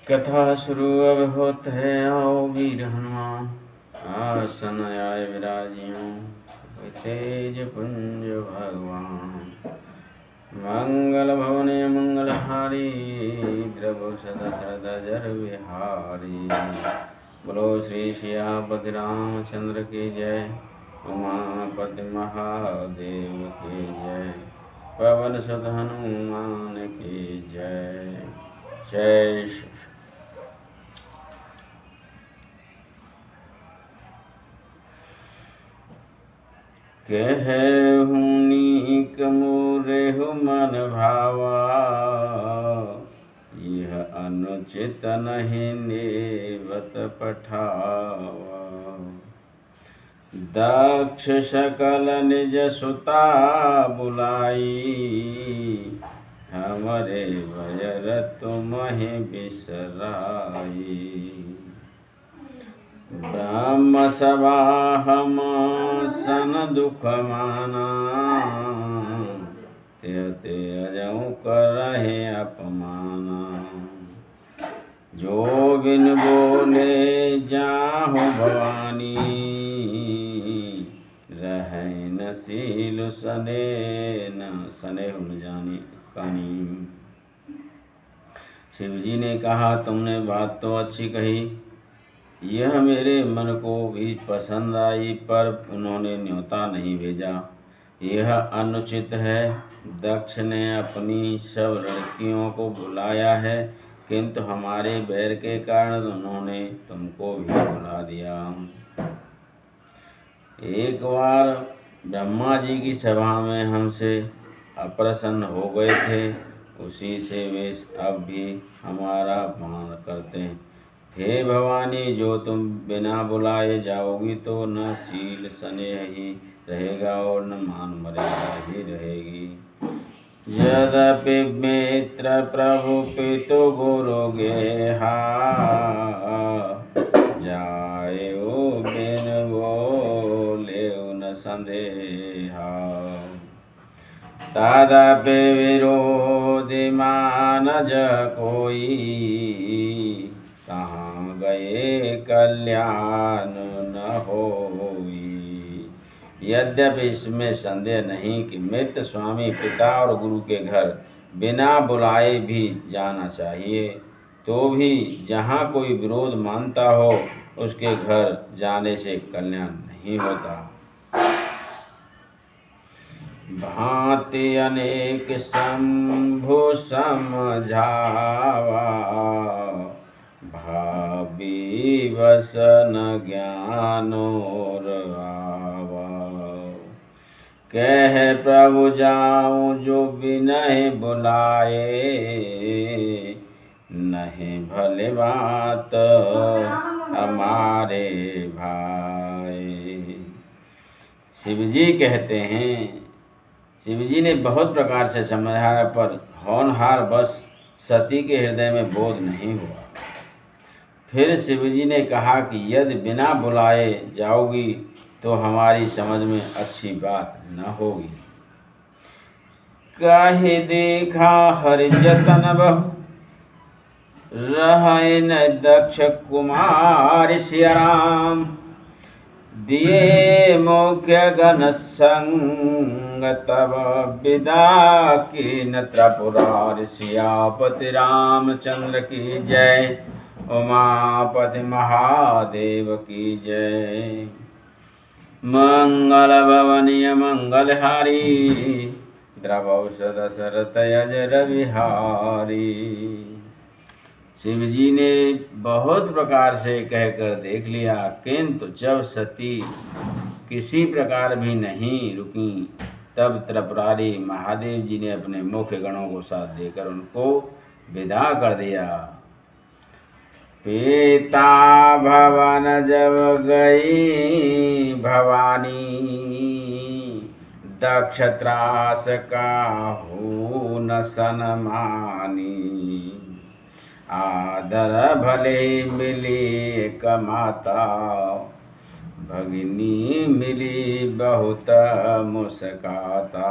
कथा शुरू अब होत है। आओ वीर हनुमान आसन आए विराजियों। तेज पुंज भगवान मंगल भवने मंगलहारी। द्रव सदशरथ जर विहारी। बोलो श्री सियापति रामचंद्र की जय। उमापति महादेव की जय। पवन सुत हनुमान की जय। जय श्री कहूनीक मोरेहु मन भावा। यह अनुचित नहीं नेवत पठावा। दक्ष सकल निज सुता बुलाई। हमरे भयर तुम्हें बिसराई। ब्रह्म सभा हम सन दुख माना। ते अजऊ करहे अपमाना। जो बिन बोले जाहु भवानी। रहे न सील सने न सने न जानी कानी। शिव जी ने कहा, तुमने बात तो अच्छी कही, यह मेरे मन को भी पसंद आई, पर उन्होंने न्योता नहीं भेजा। यह अनुचित है। दक्ष ने अपनी सब लड़कियों को बुलाया है, किंतु हमारे बैर के कारण उन्होंने तुमको भी बुला दिया। एक बार ब्रह्मा जी की सभा में हमसे अप्रसन्न हो गए थे, उसी से वे अब भी हमारा अपमान करते हैं। हे भवानी, जो तुम बिना बुलाए जाओगी तो न शील स्नेह ही रहेगा और न मान मर्यादा ही रहेगी। यद्यपि मित्र प्रभु पितु गुरु गेहा। जायो बिन बोले न संदेहा। तदपि विरोधी मानज कोई। कहाँ गए कल्याण न होई। यद्यपि इसमें संदेह नहीं कि मित्र स्वामी पिता और गुरु के घर बिना बुलाए भी जाना चाहिए, तो भी जहाँ कोई विरोध मानता हो उसके घर जाने से कल्याण नहीं होता। भांति अनेक शंभु समझावा। भावी वसन ज्ञानोर आवा। कह प्रभु जाऊं जो बिनहि बुलाए। नहीं भले बात हमारे भाई। शिव जी कहते हैं, शिव जी ने बहुत प्रकार से समझाया, पर होनहार बस सती के हृदय में बोध नहीं हुआ। फिर शिव जी ने कहा कि यदि बिना बुलाए जाओगी तो हमारी समझ में अच्छी बात न होगी। काहे देखा हरि जतन बहु। रहे न दक्ष कुमार सियाराम। दिए मुख्य गण संग तब विदा कीन त्रिपुरारि। सियापति रामचंद्र की जय। उमापति महादेव की जय। मंगल भवनीय मंगलहारी। द्रवौ सदशरथ अजर विहारी। शिव जी ने बहुत प्रकार से कहकर देख लिया, किंतु जब सती किसी प्रकार भी नहीं रुकी, तब त्रिपुरारी महादेव जी ने अपने मुख्य गणों को साथ देकर उनको विदा कर दिया। पिता भवन जब गई भवानी। दक्ष त्रास काहू न सनमानी। आदर भले मिली एक माता। भगिनी मिली बहुत मुस्काता।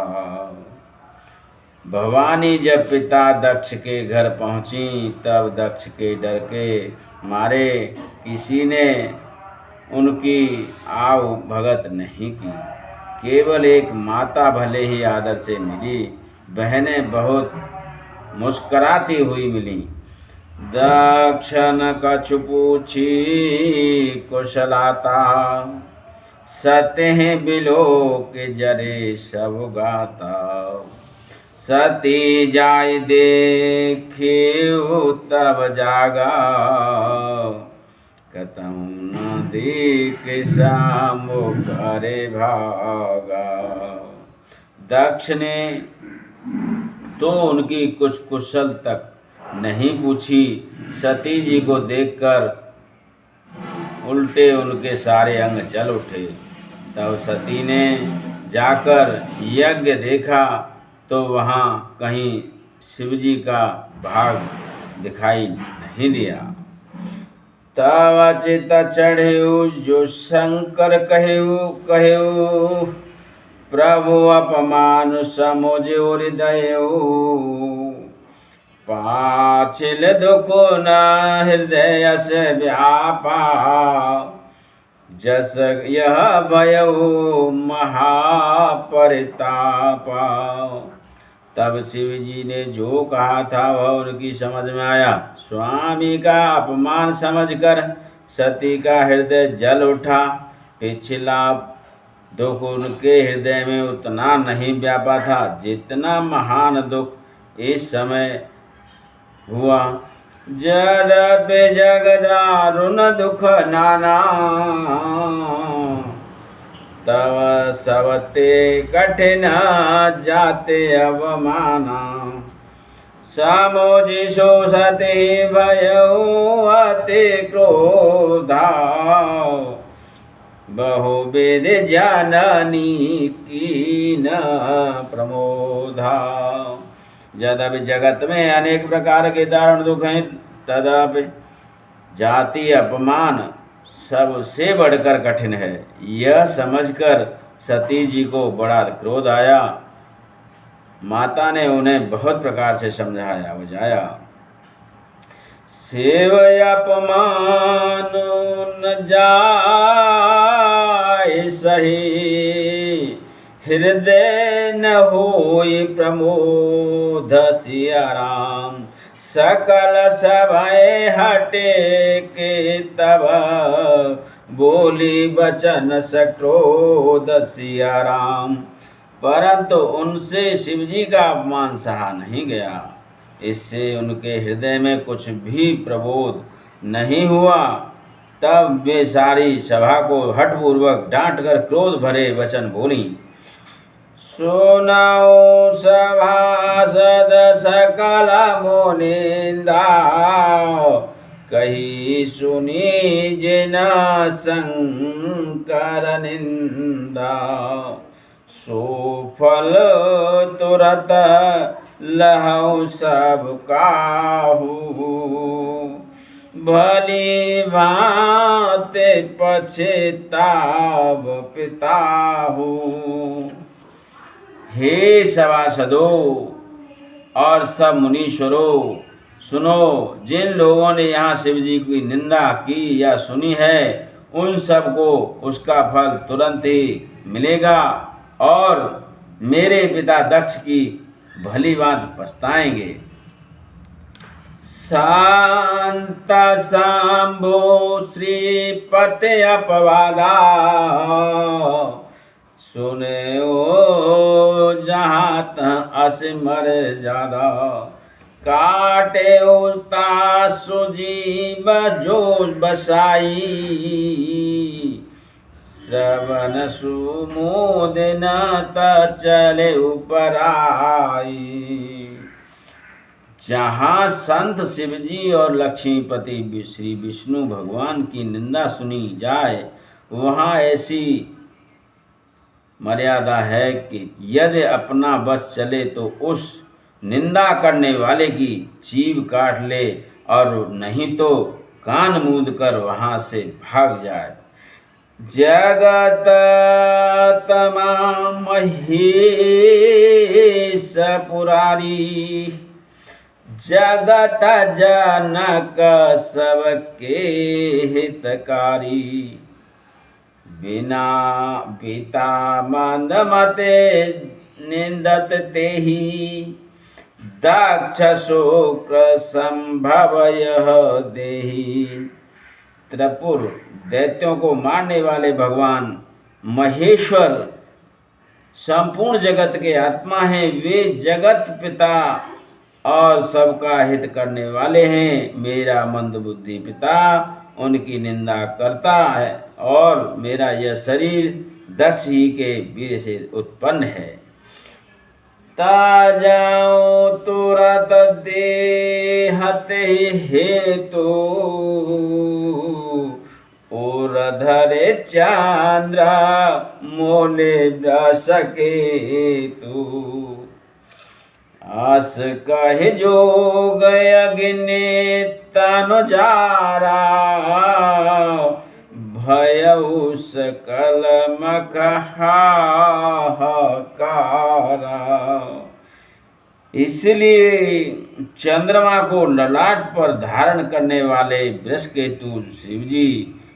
भवानी जब पिता दक्ष के घर पहुंची तब दक्ष के डर के मारे किसी ने उनकी आव भगत नहीं की। केवल एक माता भले ही आदर से मिली, बहनें बहुत मुस्कराती हुई मिली। दक्ष न कछु पूछी कुशलाता, सतें बिलो के जरे सब गाता। सती जाय देखे तब जागा, कतहु न देख सामो करे भागा। दक्ष ने तो उनकी कुछ कुशल तक नहीं पूछी। सती जी को देखकर उल्टे उनके सारे अंग जल उठे। तब सती ने जाकर यज्ञ देखा तो वहाँ कहीं शिवजी का भाग दिखाई नहीं दिया। तब अचित चढ़ेऊ जो शंकर कहेऊ, प्रभु अपमान समुझो हृदय। पाचिल दुख न हृदय से व्यापा, जस यह भयऊ महापरितापा। तब शिव जी ने जो कहा था वह उनकी समझ में आया। स्वामी का अपमान समझकर सती का हृदय जल उठा। पिछला दुख उनके हृदय में उतना नहीं व्यापा था जितना महान दुख इस समय हुआ। जदपि जगदारुण दुख नाना, तब सबते कठिन जाते अवमाना। समोजि शोषते भयऊ अति क्रोधा, बहुविध जननी कीन प्रमोधा। यद्यपि जगत में अनेक प्रकार के दारुण दुख हैं, तदपि जाति अपमान सबसे बढ़कर कठिन है। यह समझकर सती जी को बड़ा क्रोध आया। माता ने उन्हें बहुत प्रकार से समझाया बुझाया। सेव अपमान न जाय सही, हृदय न होई प्रमोद सिया राम। सकल सभय हटे के तब, बोली बचन सक्रोध सिया राम। परंतु उनसे शिवजी का अपमान सहा नहीं गया। इससे उनके हृदय में कुछ भी प्रबोध नहीं हुआ। तब वे सारी सभा को हठपूर्वक डांटकर क्रोध भरे वचन बोली। सुनाओ सभासद सकल मोनिंदा, कही सुनी जिन शंकर निंदा। सुफल तुरत लहु सब काहू, भली भांति पछताव पिताहू। हे सभासदों और सब मुनीश्वरों, सुनो, जिन लोगों ने यहाँ शिवजी की निंदा की या सुनी है उन सबको उसका फल तुरंत ही मिलेगा और मेरे पिता दक्ष की भली बात पछताएंगे। शांत शंभो श्रीपति अपवादा, सुने ओ जहाँ असिमर ज्यादा। काटे उता सुजीव जो बसाई, श्रवण सुमोदन चले उपराई। जहाँ संत शिवजी और लक्ष्मीपति श्री विष्णु भगवान की निंदा सुनी जाए वहाँ ऐसी मर्यादा है कि यदि अपना बस चले तो उस निंदा करने वाले की जीभ काट ले और नहीं तो कान मूंद कर वहाँ से भाग जाए। जगत तमाम महेश पुरारी, जगत जनक सबके हितकारी। बिना पिता मंदमते निंदत तेहि, दक्ष शुक्र संभव यह देहि। त्रिपुर दैत्यों को मारने वाले भगवान महेश्वर संपूर्ण जगत के आत्मा हैं। वे जगत पिता और सबका हित करने वाले हैं। मेरा मंदबुद्धि पिता उनकी निंदा करता है और मेरा यह शरीर दक्ष ही के वीर से उत्पन्न है। ताजाओ तुरत देहते हेतु, और धरे चंद्र मोले ब्रश केतु। आस कहे जो गयग्नि तनु जारा, भयउ सकल मख हाहाकारा। इसलिए चंद्रमा को ललाट पर धारण करने वाले वृषकेतु शिवजी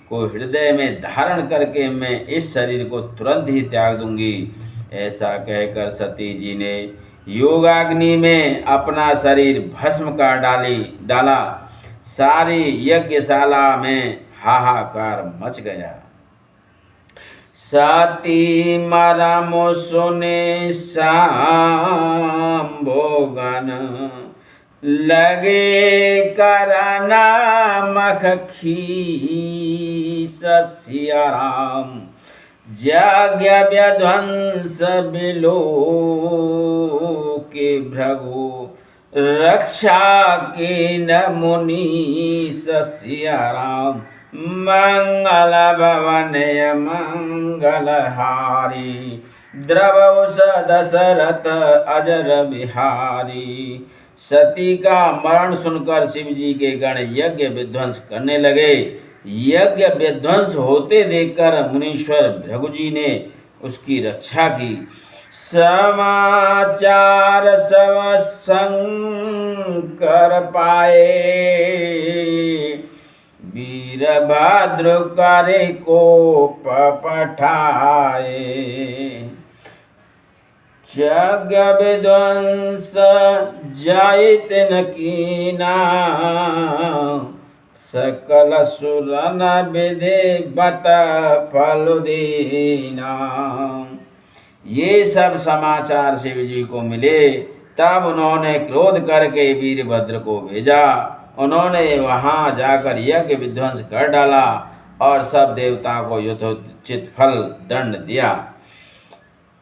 को हृदय में धारण करके मैं इस शरीर को तुरंत ही त्याग दूंगी। ऐसा कहकर सती जी ने योगाग्नि में अपना शरीर भस्म कर डाला। सारी यज्ञशाला में हाहाकार मच गया। सती मरम सुने सांभोगन, लगे करना मख खीस सिया राम। यज्ञ विध्वंस बिलो के भृगु, रक्षा के न मुनि सिया राम। मंगल भवन मंगलहारी, द्रवौष दशरथ अजर बिहारी। सती का मरण सुनकर शिवजी के गण यज्ञ विध्वंस करने लगे। यज्ञ विध्वंस होते देखकर मुनीश्वर भृगुजी ने उसकी रक्षा की। समाचार सब शंकर पाए, वीरभद्र करे कोप पठाए। यज्ञ विध्वंस जाय तिन कीना, सकल सुरन विधि बत फल दीना। ये सब समाचार शिव जी को मिले। तब उन्होंने क्रोध करके वीरभद्र को भेजा। उन्होंने वहां जाकर यज्ञ विध्वंस कर डाला और सब देवताओं को यथोचित फल दंड दिया।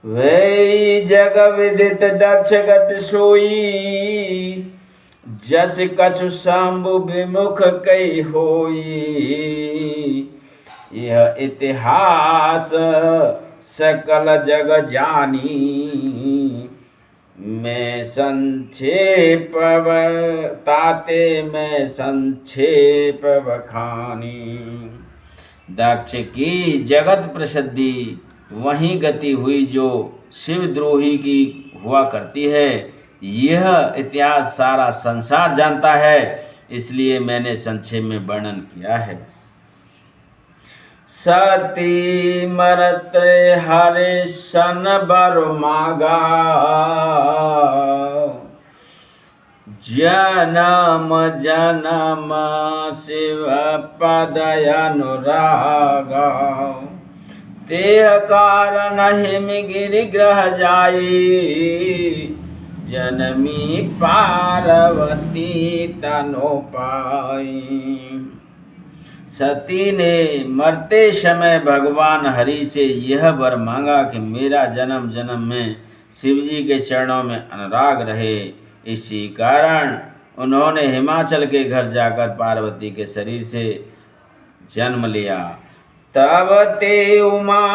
वे जग विदित दक्ष गति सोई, जस कछु शंभु विमुख कई होई। यह इतिहास सकल जग जानी, मैं संक्षेप ताते मैं संक्षेप बखानी। दक्ष की जगत प्रसिद्धि वही गति हुई जो शिवद्रोही की हुआ करती है। यह इतिहास सारा संसार जानता है, इसलिए मैंने संक्षेप में वर्णन किया है। सती मरत हरे सन बर मागा, जनम जनम शिव पद अनुरागा। ते कारण हिम गिरिग्रह जाई, जनमी पार्वती तनो पाई। सती ने मरते समय भगवान हरि से यह वर मांगा कि मेरा जन्म जन्म में शिवजी के चरणों में अनुराग रहे। इसी कारण उन्होंने हिमाचल के घर जाकर पार्वती के शरीर से जन्म लिया। तब ते उमा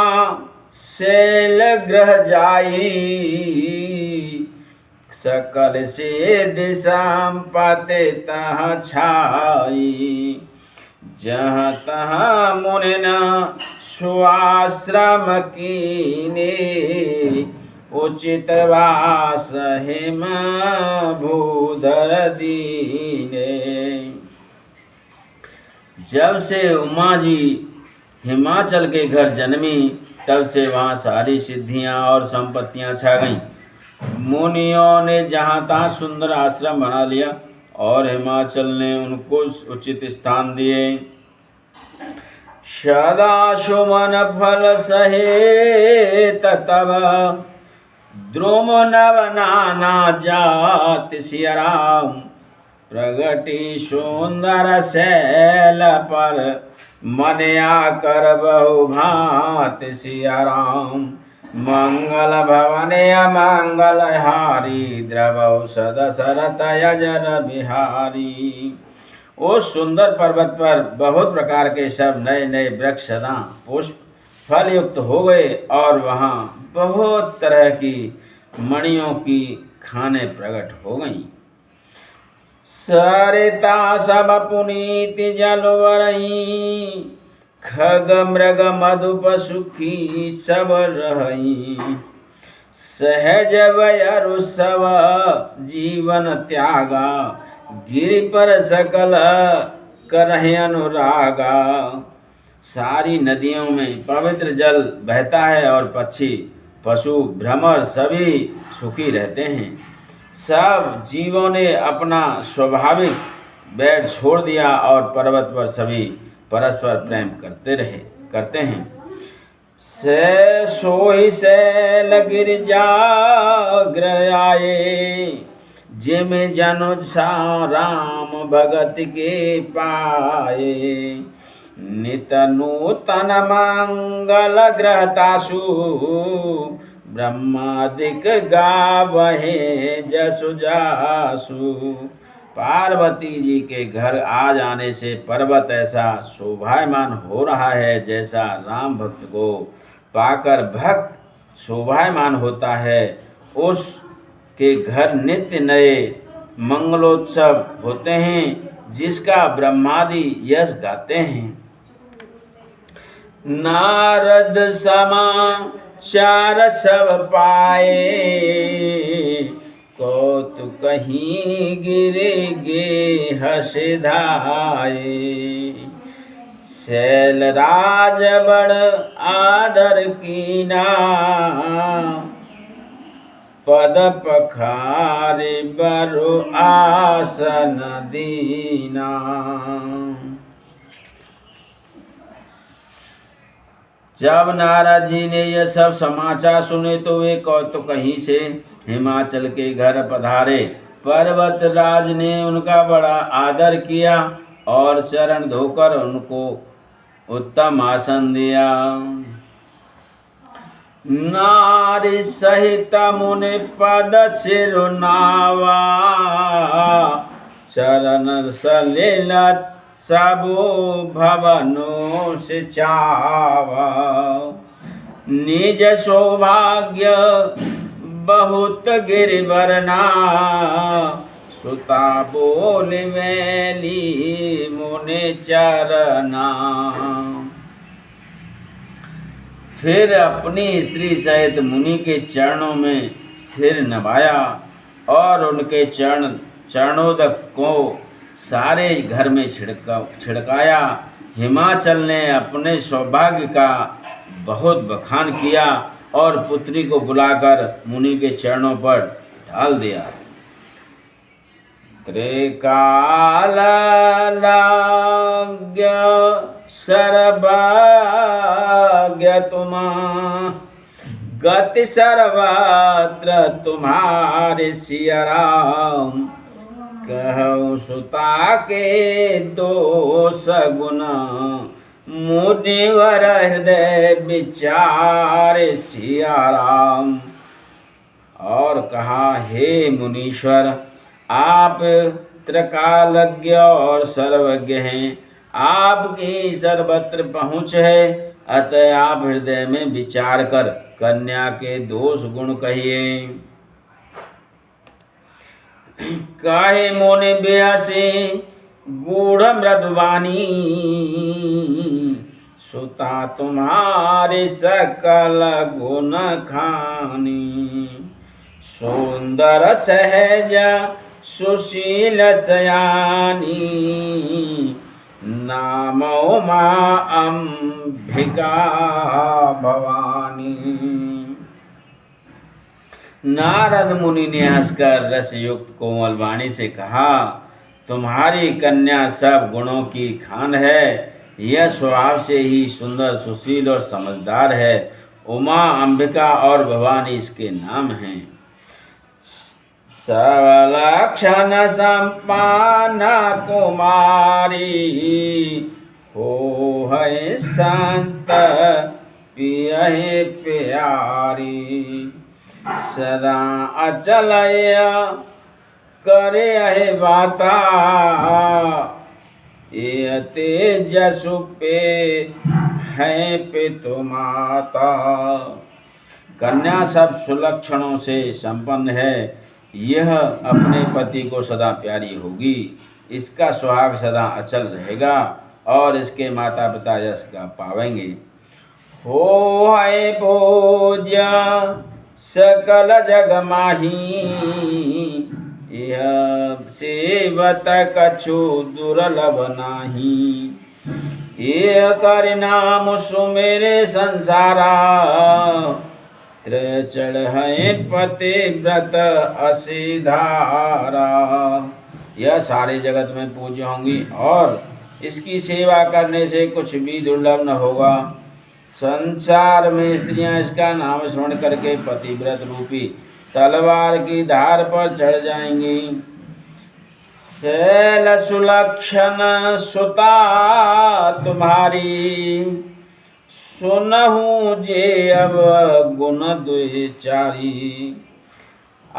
शैल ग्रह जाई, सकल से दिशा पाते तहाँ छाई। जहाँ तहाँ मुनि न स्वाश्रम कीने, उचित वास हिम भूधर दीने। जब से उमा जी हिमाचल के घर जन्मी, तब से वहाँ सारी सिद्धियाँ और संपत्तियाँ छा गईं। मुनियों ने जहाँ तहाँ सुंदर आश्रम बना लिया और हिमाचल ने उनको उचित स्थान दिए। सदा सुमन फल सहेत तब, द्रुम नव नाना जात सिया राम। प्रगति सुंदर शैल पर, मन आकर बहु भांत सिया राम। मंगल भवन अमंगल हारी, द्रवौ सद सरत यजर बिहारी। उस सुंदर पर्वत पर बहुत प्रकार के सब नए नए वृक्ष सदा पुष्प फल युक्त हो गए और वहाँ बहुत तरह की मणियों की खाने प्रकट हो गईं। सरिता सब पुनीत जलवरई, खग मृग मधुप सुखी सब रहई। सहज वयरु सब जीवन त्यागा, गिरि पर सकल करहि अनुरागा। सारी नदियों में पवित्र जल बहता है और पक्षी पशु भ्रमर सभी सुखी रहते हैं। सब जीवों ने अपना स्वाभाविक बैठ छोड़ दिया और पर्वत पर सभी परस्पर प्रेम करते हैं। से सोई शैल गिरिजा ग्रयाए, जिम जनु राम भगत के पाए। नित नूतन मंगल ग्रहतासु, ब्रह्मादिक गावहे जसु जासु। पार्वती जी के घर आ जाने से पर्वत ऐसा शोभायमान हो रहा है जैसा राम भक्त को पाकर भक्त शोभायमान होता है। उसके घर नित्य नए मंगलोत्सव होते हैं, जिसका ब्रह्मादि यश गाते हैं। नारद समाचार सब पाए, कौतुक कहीं गिरे गे हस धाये। शैलराज बड़ आदर कीना, पद पखारे बरु आसन दीना। जब नारद जी ने यह सब समाचार सुने तो वे कौतुक कहीं से हिमाचल के घर पधारे। पर्वत राज ने उनका बड़ा आदर किया और चरण धोकर उनको उत्तम आसन दिया। नारी सहित मुनि पद सिरुनावा, चरण सलिल सबो भवनो से चावा। निज सौभाग्य बहुत गिरिवरना, सुता बोल मैली मुनि चरना। फिर अपनी स्त्री सहित मुनि के चरणों में सिर नवाया और उनके चरणोदक को सारे घर में छिड़काया। हिमाचल ने अपने सौभाग्य का बहुत बखान किया और पुत्री को बुलाकर मुनि के चरणों पर ढाल दिया। त्रिकाल लाग्य सर्वज्ञ तुम, गति सर्वत्र तुम्हारे सिया राम। कहु सुता के दोष गुण, मुनिवर हृदय विचार सिया राम। और कहा, हे मुनीश्वर, आप त्रिकालज्ञ और सर्वज्ञ हैं, आपकी सर्वत्र पहुँच है, अतः आप हृदय में विचार कर कन्या के दोष गुण कहिए। काहे मोने बेहसे गूढ़ मृदुवानी, सुता तुम्हारे सकल गुण खानी। सुंदर सहज सुशील सयानी, नाम उमा अंबिका भवानी। नारद मुनि ने हंसकर रसयुक्त कोमल वाणी से कहा, तुम्हारी कन्या सब गुणों की खान है। यह स्वभाव से ही सुंदर सुशील और समझदार है। उमा, अंबिका और भवानी इसके नाम हैं। सबलक्षण संपन्न कुमारी, हो है संत पियहि प्यारी। सदा अचल करे है बाता, ये तेजसु पे है पितु माता। कन्या सब सुलक्षणों से संपन्न है। यह अपने पति को सदा प्यारी होगी। इसका सुहाग सदा अचल रहेगा और इसके माता पिता यश का पावेंगे। हो है पूज्य सकल जग माही, यह सेवत कछु दुर्लभ नाही। ये कर नाम सुमेरे संसारा, त्रिचढ़ है पति व्रत असिधारा। यह सारे जगत में पूज्य होंगी और इसकी सेवा करने से कुछ भी दुर्लभ न होगा। संसार में स्त्रियां इसका नाम स्मरण करके पतिव्रत रूपी तलवार की धार पर चढ़ जाएंगी। शैल सुलक्षण सुता तुम्हारी, सुनहु जे अब गुण द्विचारी।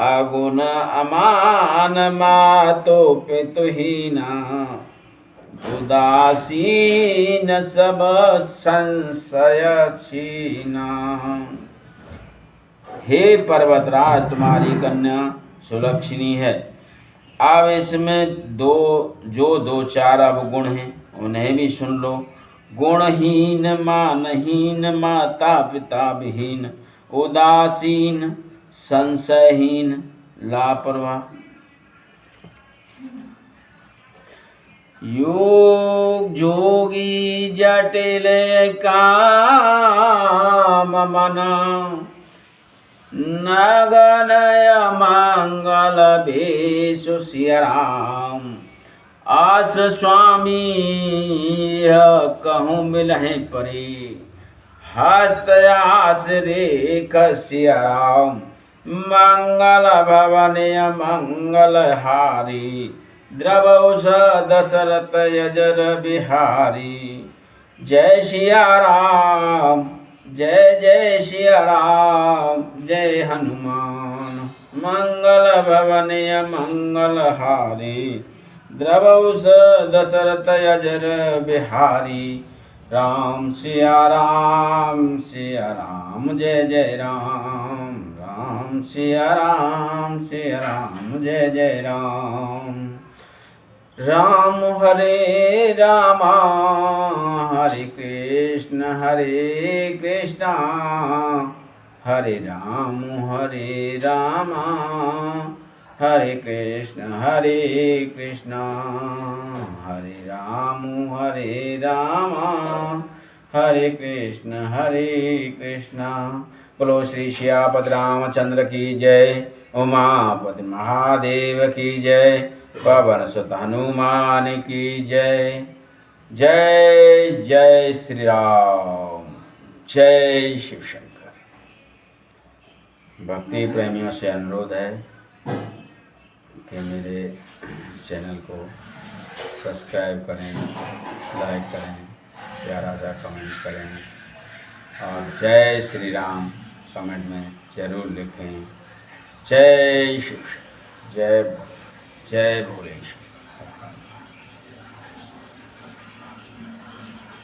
अगुण अमान मातो पितुहीना, उदासीन सब संशय छीना। हे पर्वतराज, तुम्हारी कन्या सुलक्षणी है। अब इसमें दो चार अवगुण हैं, उन्हें भी सुन लो। गुणहीन, मानहीन, माता पिता विहीन, उदासीन, संशयहीन, लापरवाह। योग जोगी जटिल काम मना, नगनय मंगल भेषु सिया राम। आस स्वामी कहूँ मिलहि परे, हस्त आस रेख सिया राम। मंगल भवन मंगल हारी, द्रवौष दशरथ यजर बिहारी। जय सिया राम, जय जय सिया राम, जय हनुमान। मंगल भवन मंगल हारी, द्रवौष दशरथ यजर बिहारी। राम सिया राम, जय जय राम। राम सिया राम, जय जय राम। राम हरे रामा, हरे कृष्ण हरे राम हरे कृष्ण हरे राम हरे कृष्ण। बोलो श्री सियापति रामचंद्र की जय। उमापति महादेव की जय। पवन सुत हनुमान की जय। जय जय श्री राम, जय शिव शंकर। भक्ति प्रेमियों से अनुरोध है कि मेरे चैनल को सब्सक्राइब करें, लाइक करें, प्यारा सा कमेंट करें और जय श्री राम कमेंट में जरूर लिखें। जय शिव, जय भोलेश्वर।